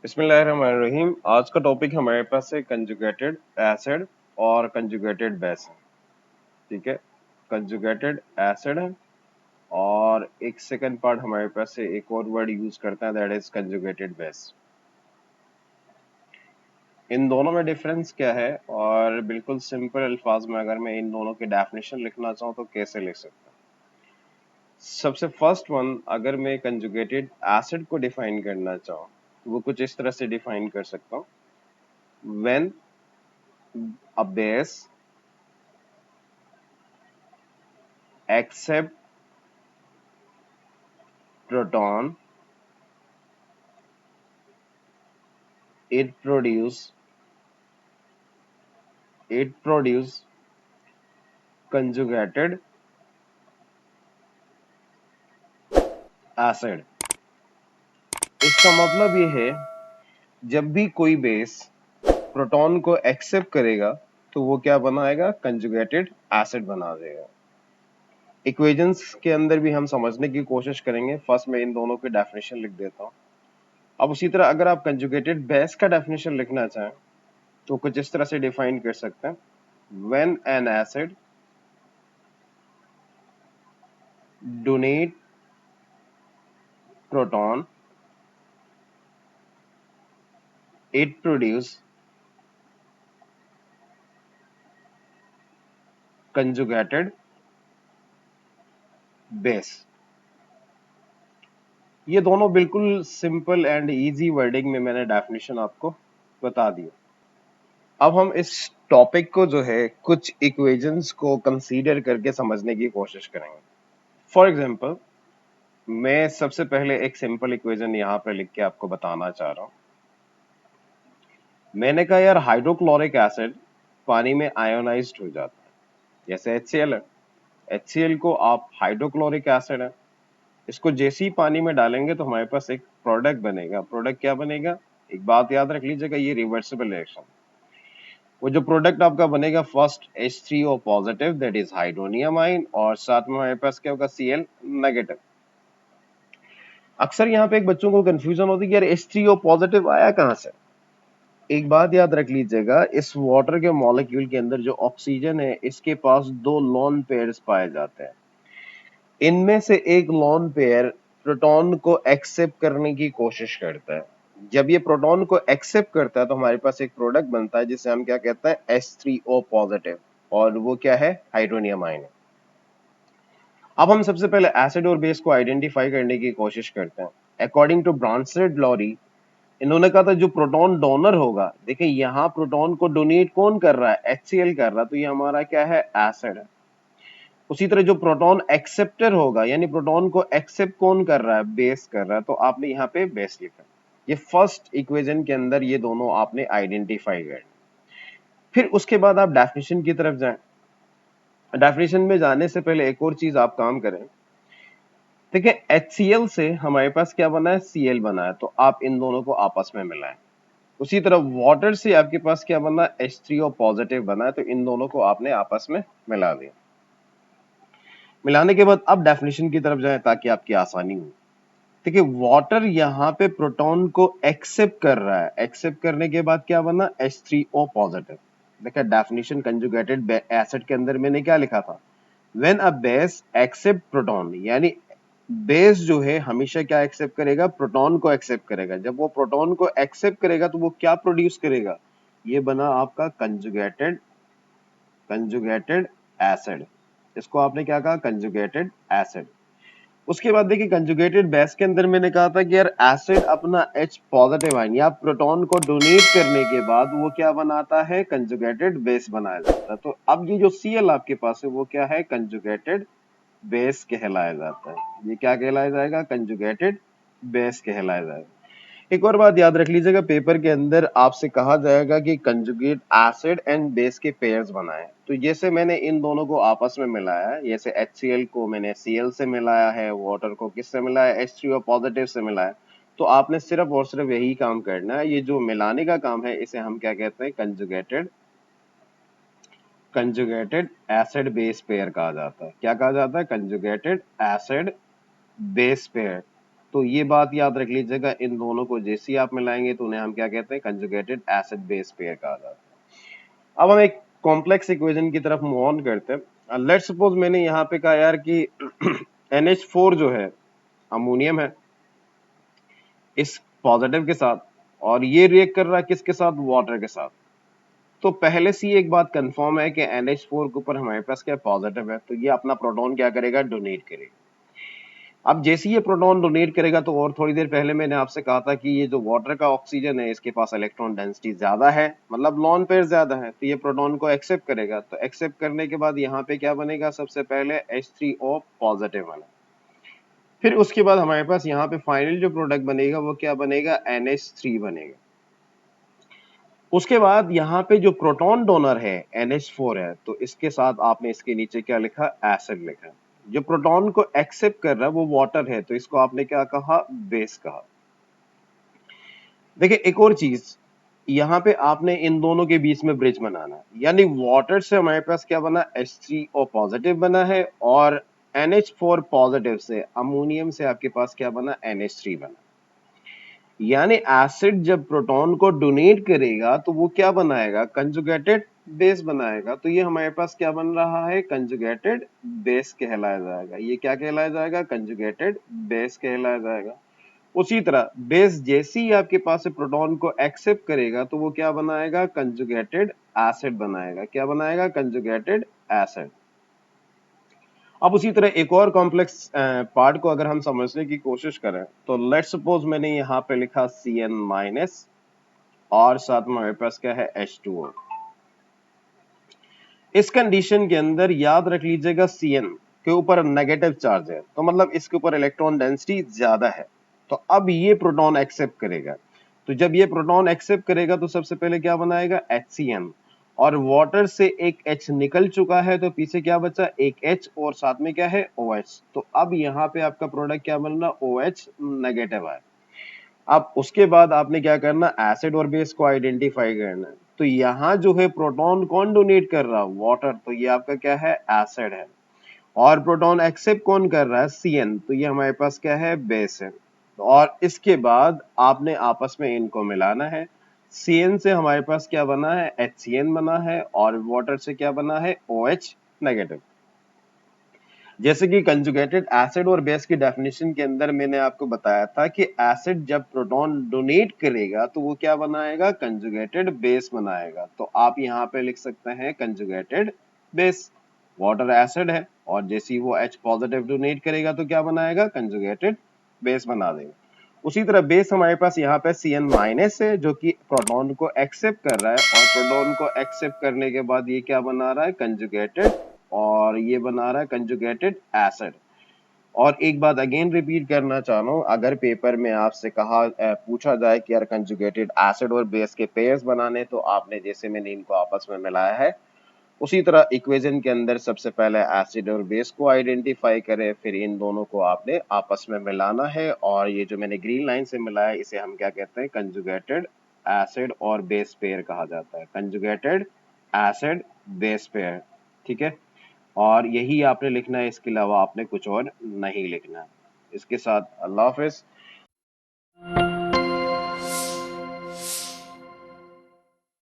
बिस्मिल्लाहिर्रहमानिर्रहीम। आज का टॉपिक हमारे पास है कंजुगेटेड एसिड और कंजुगेटेड बेस है। ठीक है, कंजुगेटेड एसिड है और एक सेकंड पार्ट हमारे पास है, एक और वर्ड यूज करते हैं, दैट इज कंजुगेटेड बेस। इन दोनों में डिफरेंस क्या है और बिल्कुल सिंपल अल्फाज में अगर मैं इन दोनों की डेफिनेशन लिखना चाहूँ तो कैसे लिख सकता हूँ। सबसे फर्स्ट वन, अगर मैं कंजुगेटेड एसिड को डिफाइन करना चाहूँ तो वो कुछ इस तरह से डिफाइन कर सकता हूँ। When a base accept proton, it produce conjugated acid। इसका मतलब ये है, जब भी कोई बेस प्रोटॉन को एक्सेप्ट करेगा तो वो क्या बनाएगा, कंजुगेटेड एसिड बना देगा। इक्वेशंस के अंदर भी हम समझने की कोशिश करेंगे। फर्स्ट मैं इन दोनों की डेफिनेशन लिख देता हूँ। अब उसी तरह अगर आप कंजुगेटेड बेस का डेफिनेशन लिखना चाहें तो कुछ इस तरह से डिफाइन कर सकते हैं। When an acid donate proton, it produce conjugated base। ये दोनों बिल्कुल सिंपल एंड इजी वर्डिंग में मैंने डेफिनेशन आपको बता दी। अब हम इस टॉपिक को जो है कुछ इक्वेशंस को कंसीडर करके समझने की कोशिश करेंगे। फॉर एग्जांपल, मैं सबसे पहले एक सिंपल इक्वेशन यहाँ पे लिख के आपको बताना चाह रहा हूँ। मैंने कहा यार हाइड्रोक्लोरिक एसिड पानी में आयोनाइज्ड हो जाता है, जैसे HCl है। HCl को आप हाइड्रोक्लोरिक एसिड है, इसको जैसे ही पानी में डालेंगे तो हमारे पास एक प्रोडक्ट बनेगा। प्रोडक्ट क्या बनेगा, एक बात याद रख लीजिएगा, ये रिवर्सिबल रिएक्शन। वो जो प्रोडक्ट आपका बनेगा, first H3O positive that is hydronium ion, और साथ में हमारे पास क्या होगा, Cl नेगेटिव। अक्सर यहाँ पे एक बच्चों को कंफ्यूजन होती है कि यार H3O पॉजिटिव आया कहाँ से। एक बात याद रख लीजिएगा, इस वाटर के मॉलिक्यूल के अंदर जो ऑक्सीजन है, इसके पास दो लोन पेयर्स पाए जाते हैं। इनमें से एक लोन पेयर प्रोटॉन को एक्सेप्ट करने की कोशिश करता है। जब ये प्रोटॉन को एक्सेप्ट करता है तो हमारे पास एक प्रोडक्ट बनता है जिसे हम क्या कहते हैं, H3O पॉजिटिव, और वो क्या है, हाइड्रोनियम आयन। अब हम सबसे पहले एसिड और बेस को आइडेंटिफाई करने की कोशिश करते हैं। अकॉर्डिंग टू ब्रांसेट लॉरी, इन्होंने कहा था जो प्रोटॉन डोनर होगा, देखिए यहाँ प्रोटॉन को डोनेट कौन कर रहा है, HCl कर रहा है, तो ये हमारा क्या है, एसिड है। उसी तरह जो प्रोटॉन एक्सेप्टर होगा, यानी प्रोटॉन को एक्सेप्ट कौन कर रहा है, बेस कर रहा है, तो आपने यहाँ पे बेस लिखा। ये फर्स्ट इक्वेशन के अंदर ये दोनों आपने आइडेंटिफाई कर। फिर उसके बाद आप डेफिनेशन की तरफ जाएं। डेफिनेशन में जाने से पहले एक और चीज आप काम करें। देखिए HCl से हमारे पास क्या बना है, Cl बना है, तो आप इन दोनों को आपस में मिलाएं। उसी तरह वाटर से आपके पास क्या बना है, H3O पॉजिटिव बना है, तो इन दोनों को आपने आपस में मिला दिया। मिलाने के बाद अब डेफिनेशन की तरफ जाएं ताकि आपकी आसानी हो। देखिए वाटर यहाँ पे प्रोटॉन को एक्सेप्ट कर रहा है, एक्सेप्ट करने के बाद क्या बना, H3O पॉजिटिव। देखिए डेफिनेशन कंजुगेटेड एसिड के अंदर मैंने क्या लिखा था, when a base accept proton, यानी बेस जो है हमेशा क्या एक्सेप्ट करेगा, प्रोटॉन को एक्सेप्ट करेगा। जब वो प्रोटॉन को एक्सेप्ट करेगा तो वो क्या प्रोड्यूस करेगा, ये बना आपका कंजुगेटेड एसिड। इसको आपने क्या कहा, कंजुगेटेड एसिड। उसके बाद देखिए कंजुगेटेड बेस के अंदर मैंने कहा था कि यार एसिड अपना H पॉजिटिव आयन या प्रोटॉन को डोनेट करने के बाद वो क्या बनाता है, कंजुगेटेड बेस बनाया जाता है। तो अब ये जो Cl आपके पास है वो क्या है, कंजुगेटेड बेस कहलाया जाता है। ये क्या कहलाया जाएगा, कंजुगेटेड बेस कहलाया जाएगा। एक और बात याद रख लीजिएगा, पेपर के अंदर आपसे कहा जाएगा कि कंजुगेट एसिड एंड बेस के पेयर्स बनाएं। तो जैसे मैंने इन दोनों को आपस में मिलाया है, जैसे HCl को मैंने Cl से मिलाया है, वाटर को किससे मिलाया है, H3O पॉजिटिव से मिलाया है, तो आपने सिर्फ और सिर्फ यही काम करना है। ये जो मिलाने का काम है इसे हम क्या कहते हैं, कंजुगेटेड एसिड बेस पेयर कहा जाता है। क्या कहा जाता है, कंजुगेटेड एसिड बेस पेयर। तो ये बात याद रख लीजिएगा, इन दोनों को जैसे ही आप मिलाएंगे तो उन्हें हम क्या कहते हैं, कंजुगेटेड एसिड बेस पेयर कहा जाता है। अब हम एक कॉम्प्लेक्स इक्वेशन की तरफ मूव ऑन करते हैं। लेट्स सपोज मैंने यहाँ पे कहा यार कि NH4 जो है अमोनियम है इस पॉजिटिव के साथ, और ये रिएक्ट कर रहा है किसके साथ, वाटर के साथ। तो पहले से ही एक बात कंफर्म है कि NH4 के ऊपर हमारे पास क्या पॉजिटिव है, तो ये अपना प्रोटॉन क्या करेगा, डोनेट करेगा। अब जैसे ये प्रोटॉन डोनेट करेगा, तो और थोड़ी देर पहले मैंने आपसे कहा था कि ये जो वाटर का ऑक्सीजन है इसके पास इलेक्ट्रॉन डेंसिटी ज्यादा है, मतलब लॉन पेयर ज्यादा है, तो ये प्रोटॉन को एक्सेप्ट करेगा। तो एक्सेप्ट करने के बाद यहाँ पे क्या बनेगा, सबसे पहले H3O पॉजिटिव बना, फिर उसके बाद हमारे पास यहाँ पे फाइनल जो प्रोडक्ट बनेगा वो क्या बनेगा, NH3 बनेगा। उसके बाद यहाँ पे जो प्रोटॉन डोनर है NH4 है, तो इसके साथ आपने इसके नीचे क्या लिखा, एसिड लिखा। जो प्रोटॉन को एक्सेप्ट कर रहा है वो वाटर है, तो इसको आपने क्या कहा, बेस कहा। देखिए एक और चीज, यहाँ पे आपने इन दोनों के बीच में ब्रिज बनाना है, यानी वाटर से हमारे पास क्या बना, H3O पॉजिटिव बना है, और NH4 पॉजिटिव से अमोनियम से आपके पास क्या बना, NH3 बना। यानी एसिड जब प्रोटॉन को डोनेट करेगा तो वो क्या बनाएगा, कंजुगेटेड बेस बनाएगा। तो ये हमारे पास क्या बन रहा है, कंजुगेटेड बेस कहलाया जाएगा। ये क्या कहलाया जाएगा, कंजुगेटेड बेस कहलाया जाएगा। उसी तरह बेस जैसे ही आपके पास से प्रोटॉन को एक्सेप्ट करेगा तो वो क्या बनाएगा, कंजुगेटेड एसिड बनाएगा। क्या बनाएगा, कंजुगेटेड एसिड। अब उसी तरह एक और कॉम्प्लेक्स पार्ट को अगर हम समझने की कोशिश करें, तो लेट्स सपोज मैंने यहाँ पे लिखा Cn- और साथ में हमारे पास क्या है, H2O। इस कंडीशन के अंदर याद रख लीजिएगा Cn के ऊपर नेगेटिव चार्ज है, तो मतलब इसके ऊपर इलेक्ट्रॉन डेंसिटी ज्यादा है। तो अब ये प्रोटॉन एक्सेप्ट करेगा, तो जब ये प्रोटॉन एक्सेप्ट करेगा तो सबसे पहले क्या बनाएगा, HCN, और वाटर से एक H निकल चुका है तो पीछे क्या बचा, एक H और साथ में क्या है, OH। तो अब यहाँ पे आपका प्रोडक्ट क्या बन रहा, OH नेगेटिव है। अब उसके बाद आपने क्या करना, एसिड और बेस को आइडेंटिफाई करना है। तो यहाँ जो है प्रोटॉन कौन डोनेट कर रहा है, वाटर, तो ये आपका क्या है, एसिड है। और प्रोटॉन एक्सेप्ट कौन कर रहा है, Cn, तो ये हमारे पास क्या है, बेस है। और इसके बाद आपने आपस में इनको मिलाना है। Cn से हमारे पास क्या बना है, HCN बना है, और वाटर से क्या बना है, OH नेगेटिव। जैसे कि कंजुगेटेड एसिड और बेस की डेफिनेशन के अंदर मैंने आपको बताया था कि एसिड जब प्रोटॉन डोनेट करेगा तो वो क्या बनाएगा, कंजुगेटेड बेस बनाएगा। तो आप यहाँ पे लिख सकते हैं कंजुगेटेड बेस। वाटर एसिड है और जैसे ही वो H पॉजिटिव डोनेट करेगा तो क्या बनाएगा, कंजुगेटेड बेस बना देगा। उसी तरह बेस हमारे पास यहाँ पे Cn- है जो कि प्रोटॉन को एक्सेप्ट कर रहा है, और प्रोटॉन को एक्सेप्ट करने के बाद ये क्या बना रहा है, कंजुगेटेड, और ये बना रहा है कंजुगेटेड एसिड। और एक बात अगेन रिपीट करना चाह रहा हूँ, अगर पेपर में आपसे कहा पूछा जाए कि यार कंजुगेटेड एसिड और बेस के पेयर्स बनाने, तो आपने जैसे मैंने इनको आपस में मिलाया है उसी तरह इक्वेशन के अंदर सबसे पहले एसिड और बेस को आइडेंटिफाई करें, फिर इन दोनों को आपने आपस में मिलाना है। और ये जो मैंने ग्रीन लाइन से मिलाया है इसे हम क्या कहते हैं, कंजुगेटेड एसिड और बेस पेयर कहा जाता है, कंजुगेटेड एसिड बेस पेयर। ठीक है, और यही आपने लिखना है, इसके अलावा आपने कुछ और नहीं लिखना है। इसके साथ अल्लाह हाफिज।